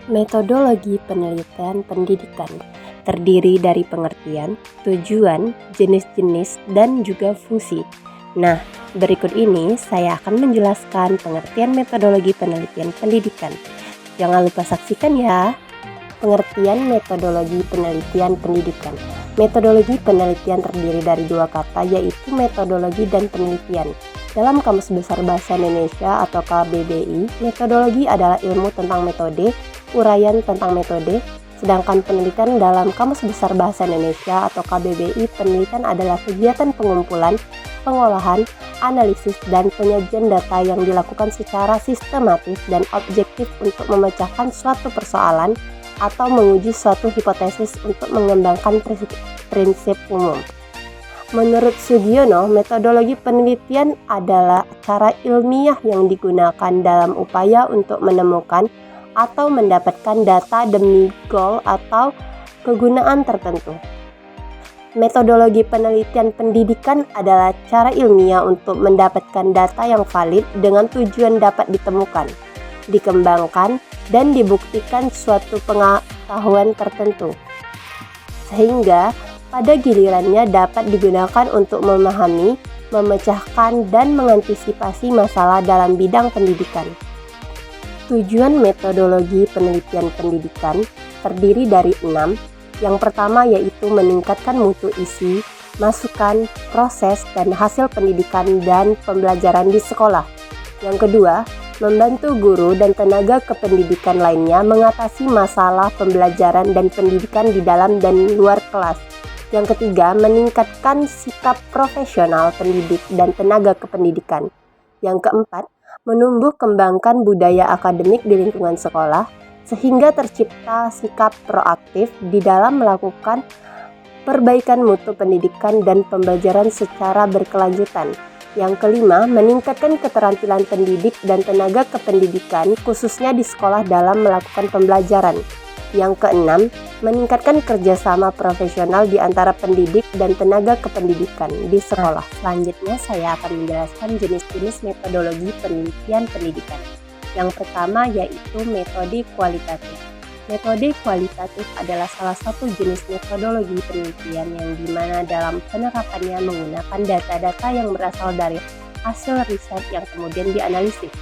Metodologi penelitian pendidikan terdiri dari pengertian, tujuan, jenis-jenis, dan juga fungsi. Nah, berikut ini saya akan menjelaskan pengertian metodologi penelitian pendidikan. Jangan lupa saksikan ya. Pengertian metodologi penelitian pendidikan. Metodologi penelitian terdiri dari dua kata, yaitu metodologi dan penelitian. Dalam Kamus Besar Bahasa Indonesia atau KBBI, metodologi adalah ilmu tentang metode, uraian tentang metode, sedangkan penelitian dalam Kamus Besar Bahasa Indonesia atau KBBI, penelitian adalah kegiatan pengumpulan, pengolahan, analisis, dan penyajian data yang dilakukan secara sistematis dan objektif untuk memecahkan suatu persoalan atau menguji suatu hipotesis untuk mengembangkan prinsip umum. Menurut Sugiono, metodologi penelitian adalah cara ilmiah yang digunakan dalam upaya untuk menemukan atau mendapatkan data demi goal atau kegunaan tertentu. Metodologi penelitian pendidikan adalah cara ilmiah untuk mendapatkan data yang valid dengan tujuan dapat ditemukan, dikembangkan, dan dibuktikan suatu pengetahuan tertentu, sehingga pada gilirannya dapat digunakan untuk memahami, memecahkan, dan mengantisipasi masalah dalam bidang pendidikan. Tujuan metodologi penelitian pendidikan terdiri dari 6. Yang pertama yaitu meningkatkan mutu isi, masukan, proses, dan hasil pendidikan dan pembelajaran di sekolah. Yang kedua, membantu guru dan tenaga kependidikan lainnya mengatasi masalah pembelajaran dan pendidikan di dalam dan luar kelas. Yang ketiga, meningkatkan sikap profesional pendidik dan tenaga kependidikan. Yang keempat, menumbuh kembangkan budaya akademik di lingkungan sekolah, sehingga tercipta sikap proaktif di dalam melakukan perbaikan mutu pendidikan dan pembelajaran secara berkelanjutan. Yang kelima, meningkatkan keterampilan pendidik dan tenaga kependidikan khususnya di sekolah dalam melakukan pembelajaran. Yang keenam, meningkatkan kerjasama profesional di antara pendidik dan tenaga kependidikan di sekolah. Selanjutnya saya akan menjelaskan jenis-jenis metodologi penelitian pendidikan. Yang pertama yaitu metode kualitatif. Metode kualitatif adalah salah satu jenis metodologi penelitian yang dimana dalam penerapannya menggunakan data-data yang berasal dari hasil riset yang kemudian dianalisis.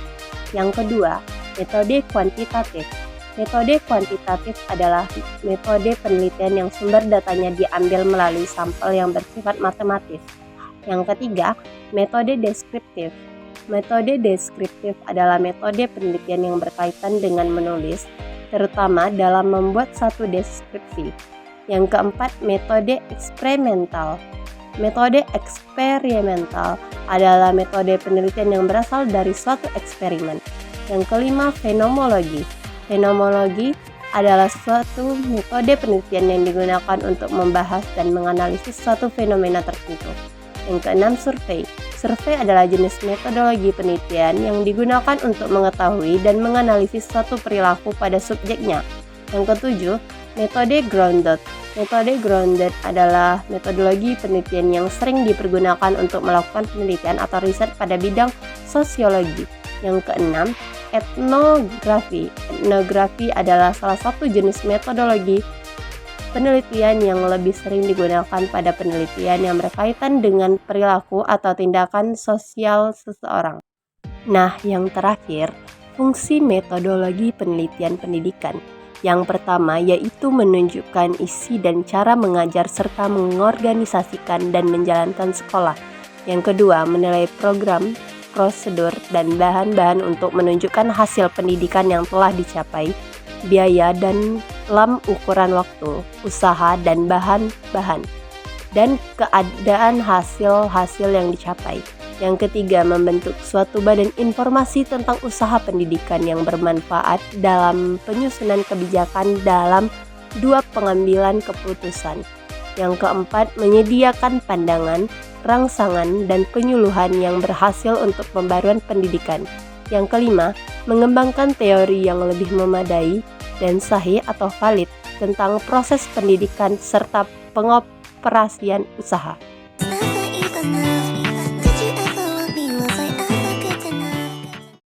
Yang kedua, metode kuantitatif. Metode kuantitatif adalah metode penelitian yang sumber datanya diambil melalui sampel yang bersifat matematis. Yang ketiga, metode deskriptif. Metode deskriptif adalah metode penelitian yang berkaitan dengan menulis, terutama dalam membuat satu deskripsi. Yang keempat, metode eksperimental. Metode eksperimental adalah metode penelitian yang berasal dari suatu eksperimen. Yang kelima, fenomenologi. Fenomenologi adalah suatu metode penelitian yang digunakan untuk membahas dan menganalisis suatu fenomena tertentu. Yang keenam, survei. Survei adalah jenis metodologi penelitian yang digunakan untuk mengetahui dan menganalisis suatu perilaku pada subjeknya. Yang ketujuh, metode grounded. Metode grounded adalah metodologi penelitian yang sering dipergunakan untuk melakukan penelitian atau riset pada bidang sosiologi. Yang keenam, etnografi. Etnografi adalah salah satu jenis metodologi penelitian yang lebih sering digunakan pada penelitian yang berkaitan dengan perilaku atau tindakan sosial seseorang. Nah, yang terakhir, fungsi metodologi penelitian pendidikan. Yang pertama yaitu menunjukkan isi dan cara mengajar serta mengorganisasikan dan menjalankan sekolah. Yang kedua, menilai program, prosedur, dan bahan-bahan untuk menunjukkan hasil pendidikan yang telah dicapai, biaya dan dalam ukuran waktu, usaha, dan bahan-bahan, dan keadaan hasil-hasil yang dicapai. Yang ketiga, membentuk suatu badan informasi tentang usaha pendidikan yang bermanfaat dalam penyusunan kebijakan dalam dua pengambilan keputusan. Yang keempat, menyediakan pandangan, rangsangan, dan penyuluhan yang berhasil untuk pembaruan pendidikan. Yang kelima, mengembangkan teori yang lebih memadai dan sahih atau valid tentang proses pendidikan serta pengoperasian usaha.